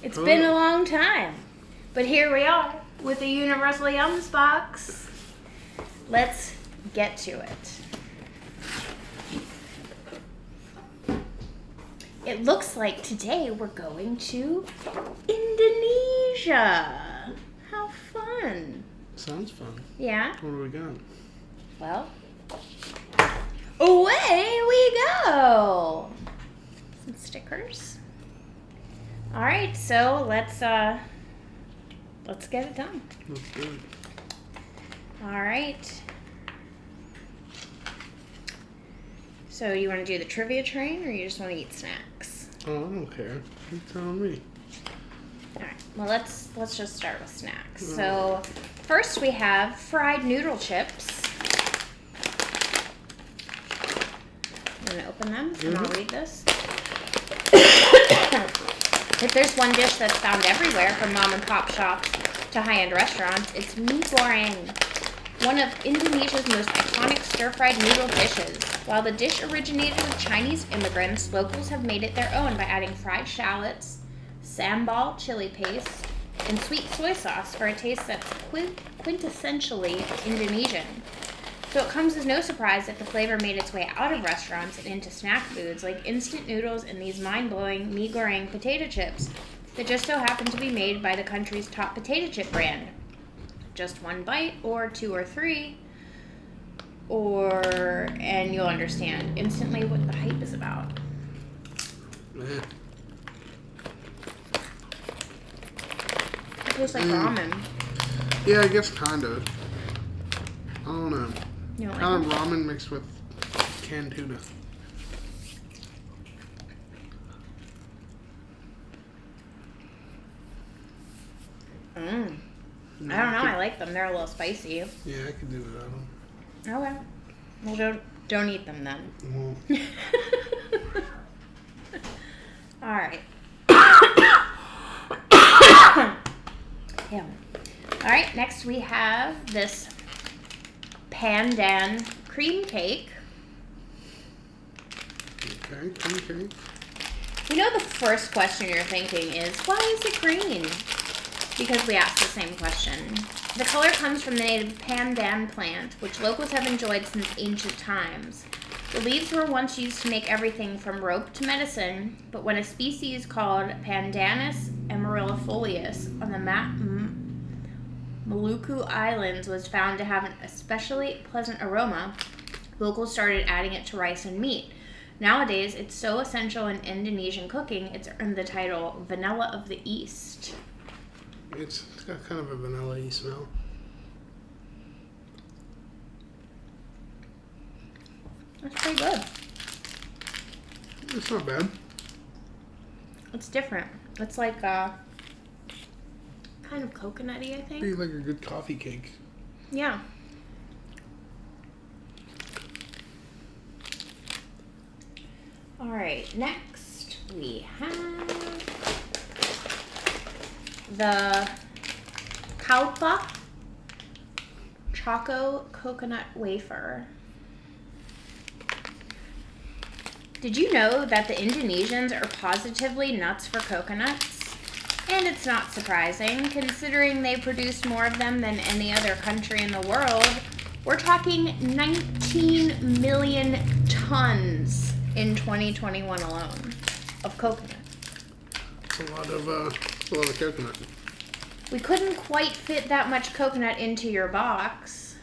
It's been a long time. But here we are with the Universal Yums box. Let's get to it. It looks like today we're going to Indonesia. How fun. Sounds fun. Yeah? What do we got? Well, away we go. Some stickers. All right, so let's get it done. That's good. All right. So you want to do the trivia train, or you just want to eat snacks? Oh, I don't care. You telling me. All right. Well, let's just start with snacks. So first we have fried noodle chips. I'm gonna open them and I'll read this. If there's one dish that's found everywhere, from mom and pop shops to high-end restaurants, it's mie goreng, one of Indonesia's most iconic stir-fried noodle dishes. While the dish originated with Chinese immigrants, locals have made it their own by adding fried shallots, sambal chili paste, and sweet soy sauce for a taste that's quintessentially Indonesian. So it comes as no surprise that the flavor made its way out of restaurants and into snack foods like instant noodles and these mind-blowing mie goreng potato chips that just so happen to be made by the country's top potato chip brand. Just one bite, or two or three, and you'll understand instantly what the hype is about. It tastes like ramen. Yeah, I guess kind of. I don't know. You don't like Kind of them? ramen mixed with canned tuna. I don't know. I like them. They're a little spicy. Yeah, I could do without them. Okay. Well, don't eat them then. Well, All right. Yeah. All right. Next we have this Pandan cream cake. okay. You know, the first question you're thinking is, why is it green? Because we asked the same question. The color comes from the native Pandan plant, which locals have enjoyed since ancient times. The leaves were once used to make everything from rope to medicine, but when a species called Pandanus amarylifolius on the Maluku Islands was found to have an especially pleasant aroma, locals started adding it to rice and meat. Nowadays, it's so essential in Indonesian cooking, it's earned the title Vanilla of the East. It's got kind of a vanilla-y smell. That's pretty good. It's not bad. It's different. It's like kind of coconutty, I think. Be like a good coffee cake. Yeah. All right, next we have the Choco Choco Coconut Wafer. Did you know that the Indonesians are positively nuts for coconuts? And it's not surprising, considering they produce more of them than any other country in the world. We're talking 19 million tons in 2021 alone of coconut. It's a lot of coconut. We couldn't quite fit that much coconut into your box.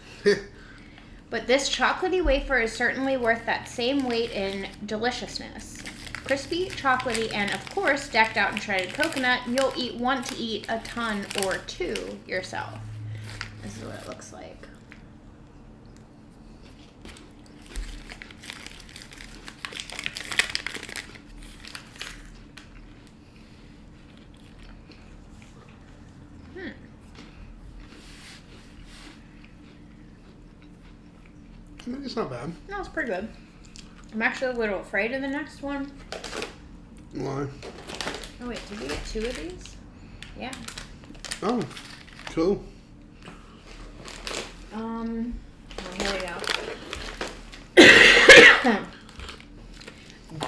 But this chocolatey wafer is certainly worth that same weight in deliciousness. Crispy, chocolatey, and of course decked out in shredded coconut, you'll want to eat a ton or two yourself. This is what it looks like. It's not bad. No, it's pretty good. I'm actually a little afraid of the next one. Why? Oh wait, did we get two of these? Yeah. Oh, cool. Oh, here we go.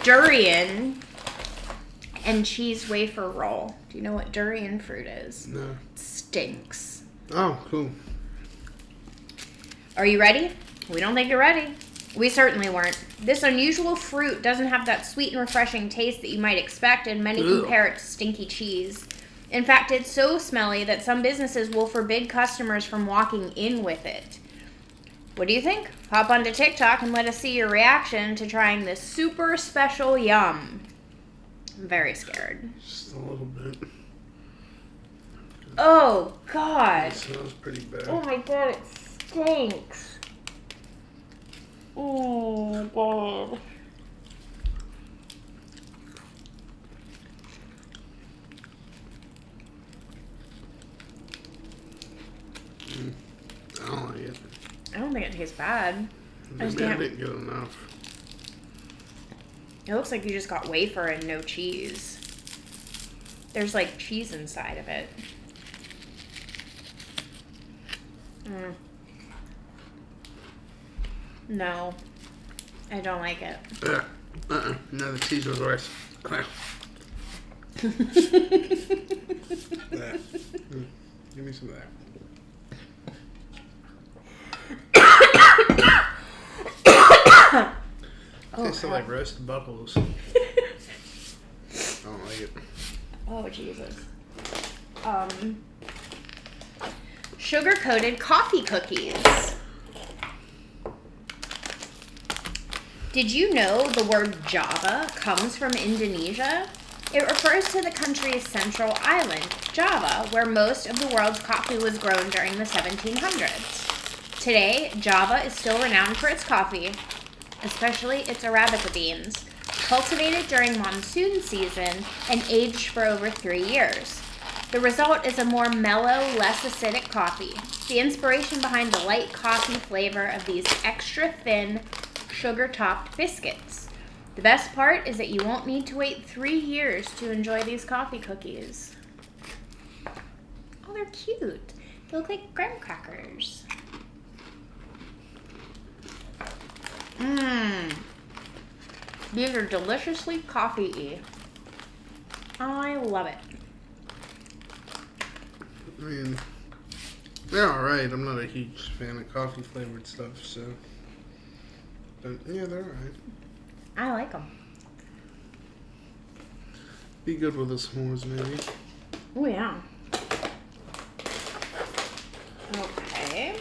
Durian and cheese wafer roll. Do you know what durian fruit is? No. It stinks. Oh, cool. Are you ready? We don't think you're ready. We certainly weren't. This unusual fruit doesn't have that sweet and refreshing taste that you might expect, and many compare it to stinky cheese. In fact, it's so smelly that some businesses will forbid customers from walking in with it. What do you think? Hop onto TikTok and let us see your reaction to trying this super special yum. I'm very scared. Just a little bit. Oh, God. It smells pretty bad. Oh, my God, it stinks. Oh, God. I don't like it. I don't think it tastes bad. Maybe I didn't get enough. It looks like you just got wafer and no cheese. There's like cheese inside of it. No. I don't like it. No, the cheese was worse. That. Give me some of that. Tastes like roasted buffaloes. I don't like it. Oh, Jesus. Sugar-coated coffee cookies. Did you know the word Java comes from Indonesia? It refers to the country's central island, Java, where most of the world's coffee was grown during the 1700s. Today, Java is still renowned for its coffee, especially its Arabica beans, cultivated during monsoon season and aged for over 3 years. The result is a more mellow, less acidic coffee. The inspiration behind the light coffee flavor of these extra thin, sugar-topped biscuits. The best part is that you won't need to wait 3 years to enjoy these coffee cookies. Oh, they're cute. They look like graham crackers. These are deliciously coffee-y. I love it. I mean, they're alright. I'm not a huge fan of coffee flavored stuff, so. But yeah, they're alright. I like them. Be good with the s'mores, maybe. Oh, yeah. Okay.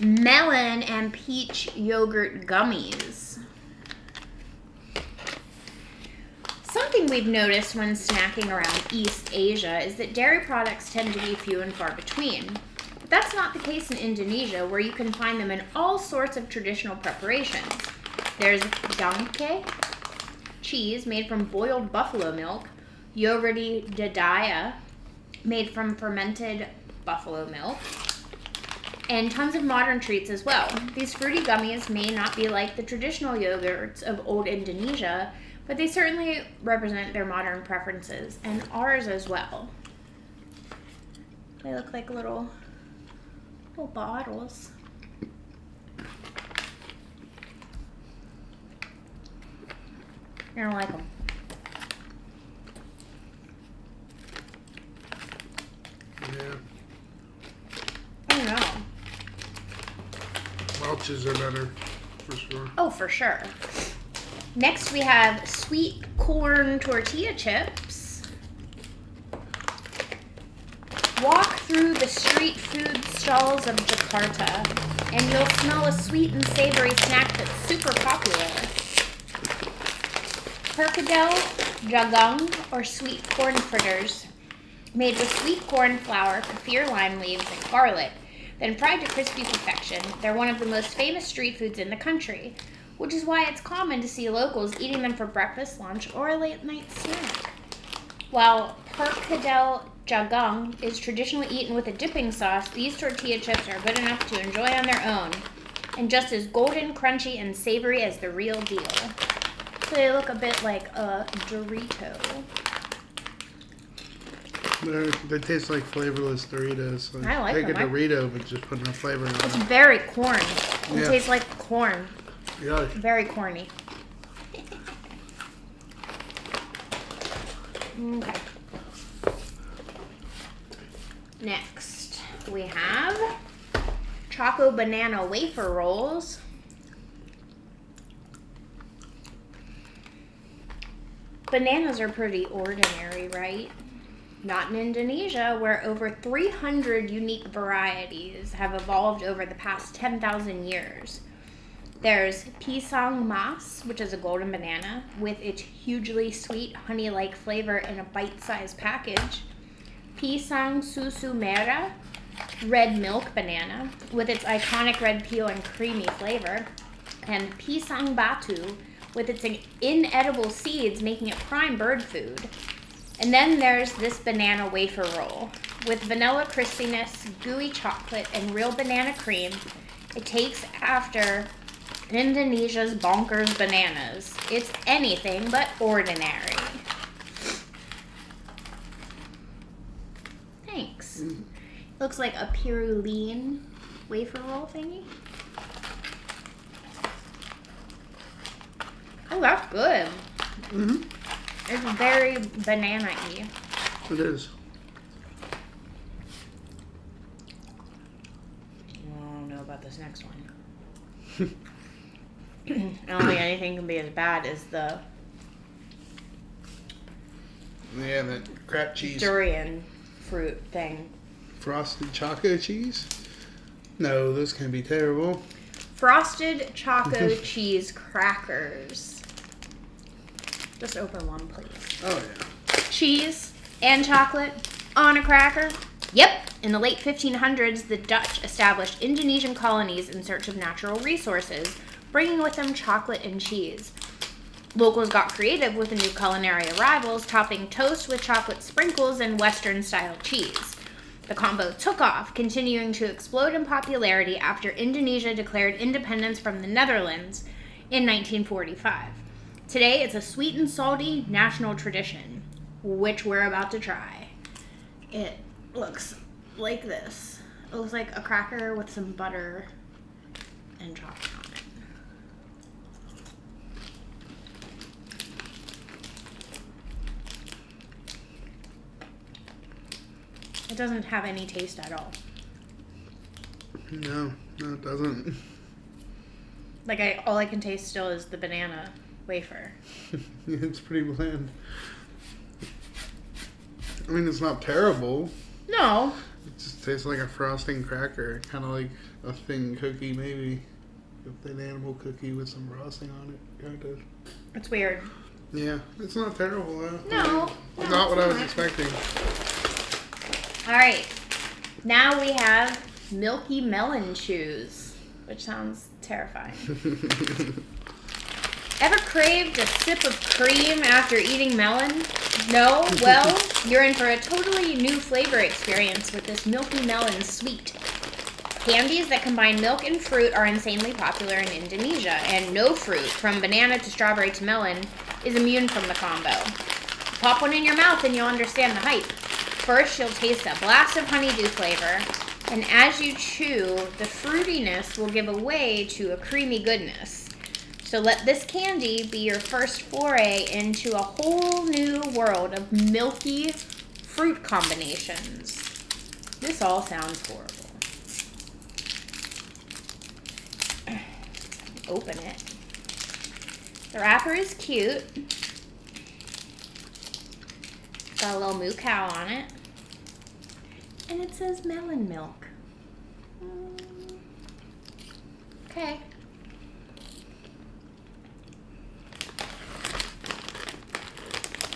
Melon and peach yogurt gummies. Something we've noticed when snacking around East Asia is that dairy products tend to be few and far between. But that's not the case in Indonesia, where you can find them in all sorts of traditional preparations. There's dangke, cheese made from boiled buffalo milk, yogurty dadaya, made from fermented buffalo milk, and tons of modern treats as well. These fruity gummies may not be like the traditional yogurts of old Indonesia, but they certainly represent their modern preferences, and ours as well. They look like little bottles. I don't like them. Yeah. I don't know. Welch's are better, for sure. Oh, for sure. Next, we have sweet corn tortilla chips. Walk through the street food stalls of Jakarta, and you'll smell a sweet and savory snack that's super popular. Perkedel, jagung, or sweet corn fritters, made with sweet corn flour, kaffir lime leaves, and garlic, then fried to crispy perfection. They're one of the most famous street foods in the country, which is why it's common to see locals eating them for breakfast, lunch, or a late-night snack. While perkedel jagung is traditionally eaten with a dipping sauce, these tortilla chips are good enough to enjoy on their own, and just as golden, crunchy, and savory as the real deal. So they look a bit like a Dorito. They taste like flavorless Doritos. I like take them. a Dorito, but just put no flavor in it. It's very corn. It tastes like corn. Yeah. Very corny. Okay. Next, we have Choco banana wafer rolls. Bananas are pretty ordinary, right? Not in Indonesia, where over 300 unique varieties have evolved over the past 10,000 years. There's pisang mas, which is a golden banana, with its hugely sweet honey-like flavor in a bite-sized package. Pisang susu merah, red milk banana, with its iconic red peel and creamy flavor. And pisang batu, with its inedible seeds, making it prime bird food. And then there's this banana wafer roll. With vanilla crispiness, gooey chocolate, and real banana cream, it takes after Indonesia's bonkers bananas. It's anything but ordinary. Thanks. Looks like a Piruline wafer roll thingy. Oh, that's good. Mm-hmm. It's very banana-y. It is. I don't know about this next one. I don't think anything can be as bad as the Yeah, that crap cheese. durian fruit thing. Frosted Choco cheese? No, those can be terrible. Frosted Choco cheese crackers. Just open one, please. Oh, yeah. Cheese and chocolate on a cracker? Yep. In the late 1500s, the Dutch established Indonesian colonies in search of natural resources, bringing with them chocolate and cheese. Locals got creative with the new culinary arrivals, topping toast with chocolate sprinkles and Western-style cheese. The combo took off, continuing to explode in popularity after Indonesia declared independence from the Netherlands in 1945. Today, it's a sweet and salty national tradition, which we're about to try. It looks like this. It looks like a cracker with some butter and chocolate on it. It doesn't have any taste at all. No, it doesn't. Like, all I can taste still is the banana wafer. It's pretty bland. I mean, it's not terrible. No. It just tastes like a frosting cracker. Kind of like a thin cookie, maybe. A thin animal cookie with some frosting on it. Kind of. It's weird. Yeah, it's not terrible, though. No. It's not what I was expecting. All right. Now we have Milky Melon chews, which sounds terrifying. Ever craved a sip of cream after eating melon? No? Well, you're in for a totally new flavor experience with this Milky Melon sweet. Candies that combine milk and fruit are insanely popular in Indonesia, and no fruit, from banana to strawberry to melon, is immune from the combo. Pop one in your mouth and you'll understand the hype. First, you'll taste a blast of honeydew flavor, and as you chew, the fruitiness will give way to a creamy goodness. So let this candy be your first foray into a whole new world of milky fruit combinations. This all sounds horrible. Open it. The wrapper is cute. Got a little moo cow on it. And it says melon milk. Okay.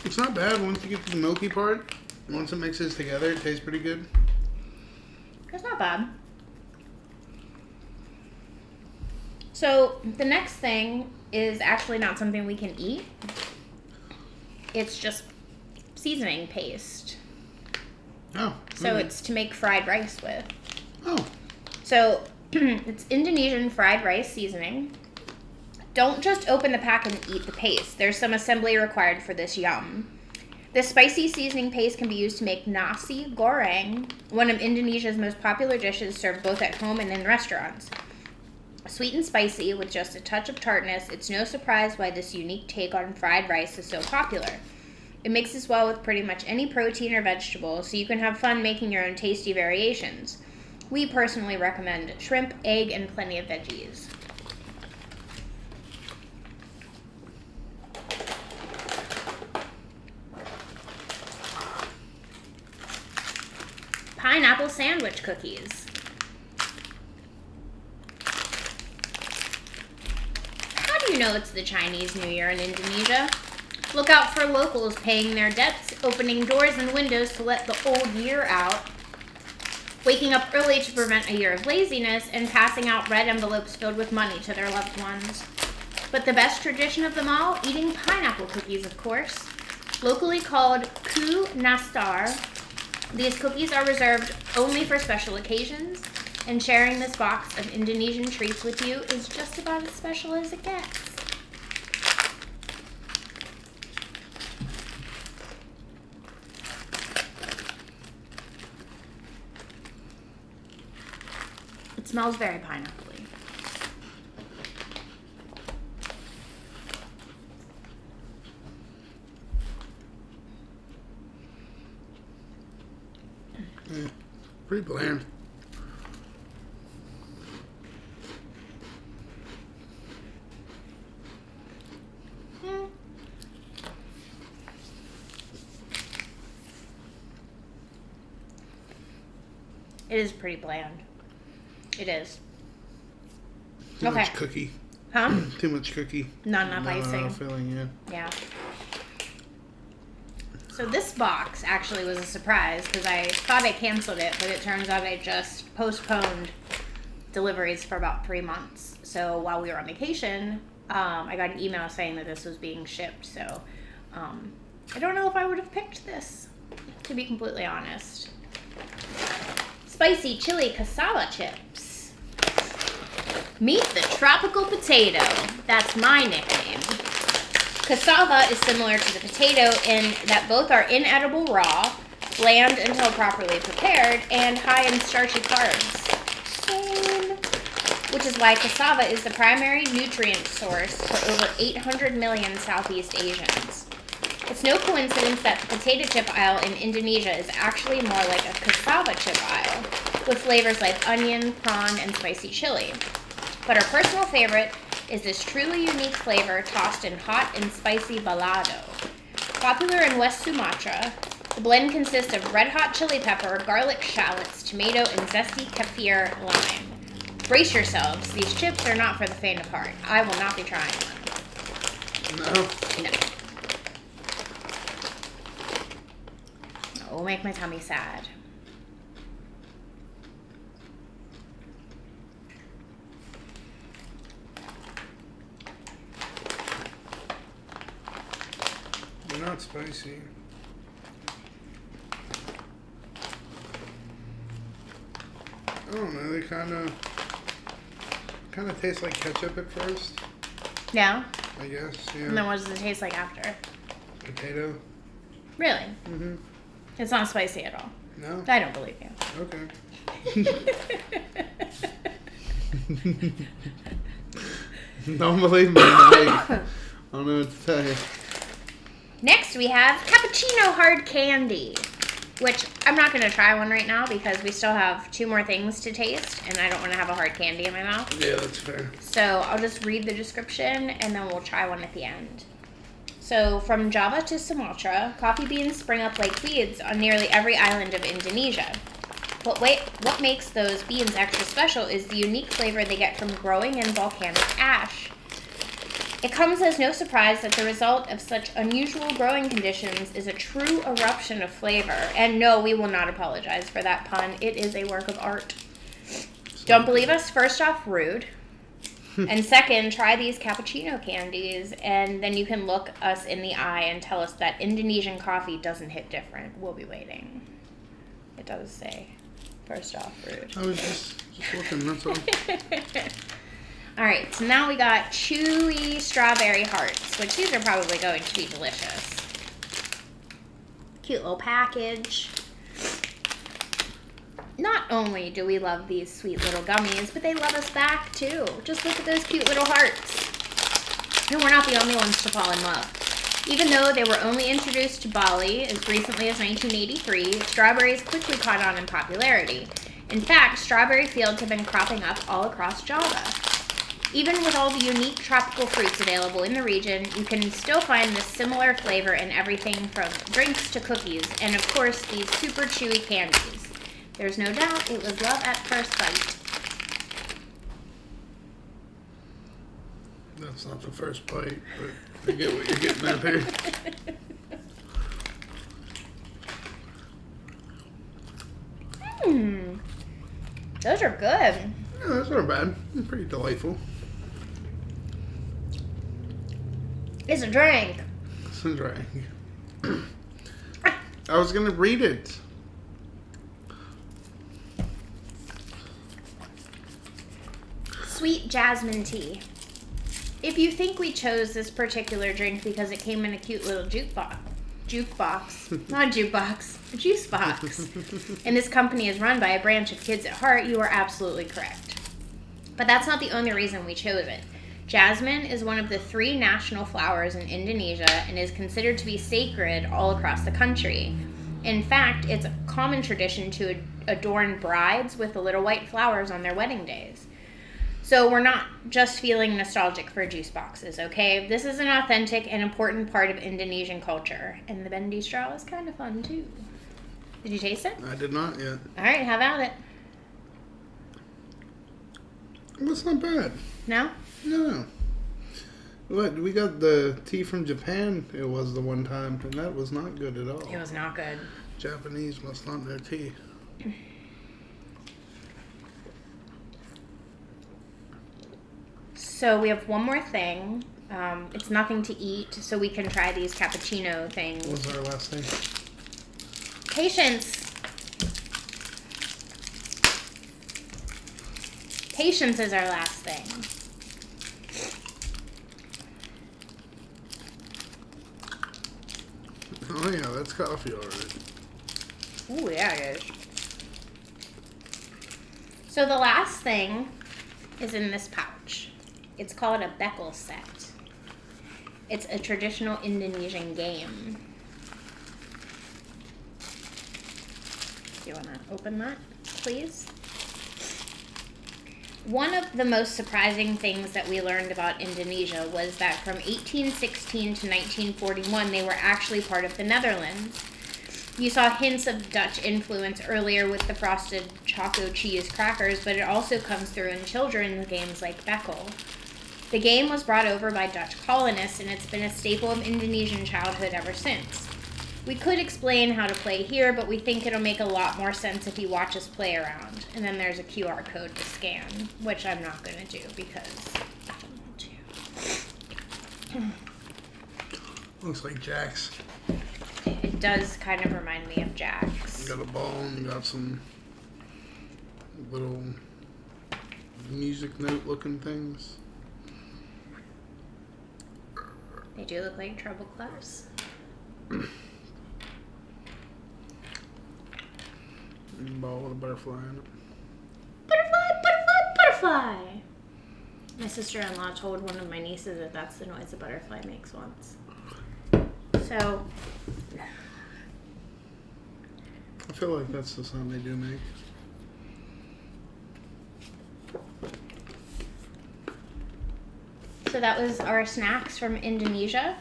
It's not bad once you get to the milky part. Once it mixes together, it tastes pretty good. That's not bad. So the next thing is actually not something we can eat. It's just seasoning paste. Oh. So okay. it's to make fried rice with. Oh. So it's Indonesian fried rice seasoning. Don't just open the pack and eat the paste. There's some assembly required for this yum. This spicy seasoning paste can be used to make nasi goreng, one of Indonesia's most popular dishes served both at home and in restaurants. Sweet and spicy with just a touch of tartness, it's no surprise why this unique take on fried rice is so popular. It mixes well with pretty much any protein or vegetable, so you can have fun making your own tasty variations. We personally recommend shrimp, egg, and plenty of veggies. Pineapple sandwich cookies. How do you know it's the Chinese New Year in Indonesia? Look out for locals paying their debts, opening doors and windows to let the old year out, waking up early to prevent a year of laziness, and passing out red envelopes filled with money to their loved ones. But the best tradition of them all, eating pineapple cookies, of course. Locally called ku nastar, these cookies are reserved only for special occasions, and sharing this box of Indonesian treats with you is just about as special as it gets. It smells very pineapple-y. Yeah, pretty bland. It is pretty bland. It is. Too much cookie. Huh? Too much cookie. Not enough icing. Filling, yeah. Yeah. So this box actually was a surprise because I thought I canceled it, but it turns out I just postponed deliveries for about 3 months. So while we were on vacation, I got an email saying that this was being shipped. So I don't know if I would have picked this, to be completely honest. Spicy chili cassava chips. Meet the tropical potato. That's my nickname. Cassava is similar to the potato in that both are inedible raw, bland until properly prepared, and high in starchy carbs. Same. Which is why cassava is the primary nutrient source for over 800 million Southeast Asians. It's no coincidence that the potato chip aisle in Indonesia is actually more like a cassava chip aisle, with flavors like onion, prawn, and spicy chili. But our personal favorite is this truly unique flavor tossed in hot and spicy balado. Popular in West Sumatra, the blend consists of red hot chili pepper, garlic shallots, tomato, and zesty kaffir lime. Brace yourselves, these chips are not for the faint of heart. I will not be trying them. No. It will make my tummy sad. They're not spicy. I don't know, they kind of taste like ketchup at first. Yeah? I guess, yeah. And then what does it taste like after? Potato. Really? Mm-hmm. It's not spicy at all. No? I don't believe you. Okay. Don't believe me. I don't know what to tell you. Next, we have Cappuccino hard candy, which I'm not going to try one right now because we still have 2 more things to taste, and I don't want to have a hard candy in my mouth. Yeah, that's fair. So I'll just read the description, and then we'll try one at the end. So, from Java to Sumatra, coffee beans spring up like weeds on nearly every island of Indonesia. What makes those beans extra special is the unique flavor they get from growing in volcanic ash. It comes as no surprise that the result of such unusual growing conditions is a true eruption of flavor. And no, we will not apologize for that pun. It is a work of art. Don't believe us? First off, rude. And second, try these cappuccino candies, and then you can look us in the eye and tell us that Indonesian coffee doesn't hit different. We'll be waiting. It does say, first off, rude. I was just looking, that's all. All right, so now we got chewy strawberry hearts, which these are probably going to be delicious. Cute little package. Not only do we love these sweet little gummies, but they love us back too. Just look at those cute little hearts. And we're not the only ones to fall in love. Even though they were only introduced to Bali as recently as 1983, strawberries quickly caught on in popularity. In fact, strawberry fields have been cropping up all across Java. Even with all the unique tropical fruits available in the region, you can still find this similar flavor in everything from drinks to cookies, and of course, these super chewy candies. There's no doubt it was love at first bite. That's not the first bite, but I get what you're getting at there. Those are good. Yeah, those aren't bad. They're pretty delightful. It's a drink. It's a drink. I was gonna read it. Sweet jasmine tea. If you think we chose this particular drink because it came in a cute little juice box, and this company is run by a branch of Kids at Heart, you are absolutely correct. But that's not the only reason we chose it. Jasmine is one of the 3 national flowers in Indonesia and is considered to be sacred all across the country. In fact, it's a common tradition to adorn brides with the little white flowers on their wedding days. So we're not just feeling nostalgic for juice boxes, okay? This is an authentic and important part of Indonesian culture. And the bendy straw is kind of fun, too. Did you taste it? I did not yet. All right, have at it. That's not bad. No? No. What? We got the tea from Japan. It was the one time, and that was not good at all. It was not good. Japanese must not know tea. So we have one more thing. It's nothing to eat, so we can try these cappuccino things. What was our last thing? Patience. Patience is our last thing. Oh yeah, that's coffee already. Ooh, yeah, it is. So the last thing is in this pouch. It's called a bekel set. It's a traditional Indonesian game. Do you want to open that, please? One of the most surprising things that we learned about Indonesia was that from 1816 to 1941, they were actually part of the Netherlands. You saw hints of Dutch influence earlier with the frosted Choco cheese crackers, but it also comes through in children's games like bekel. The game was brought over by Dutch colonists, and it's been a staple of Indonesian childhood ever since. We could explain how to play here, but we think it'll make a lot more sense if you watch us play around. And then there's a QR code to scan, which I'm not going to do because I don't want to. Looks like Jack's. It does kind of remind me of Jack's. You got a ball and you got some little music note looking things. They do look like treble clefs. Ball with a butterfly in it. Butterfly, butterfly, butterfly! My sister-in-law told one of my nieces that that's the noise a butterfly makes once. So, I feel like that's the sound they do make. so that was our snacks from Indonesia.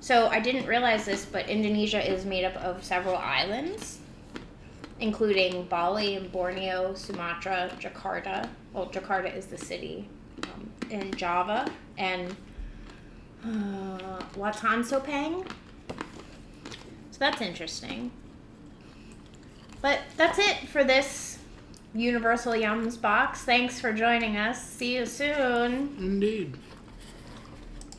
So I didn't realize this, but Indonesia is made up of several islands, including Bali and Borneo, Sumatra, Jakarta. Well, Jakarta is the city, and Java, and Watansopang. So that's interesting. But that's it for this Universal Yums box. Thanks for joining us. See you soon. Indeed.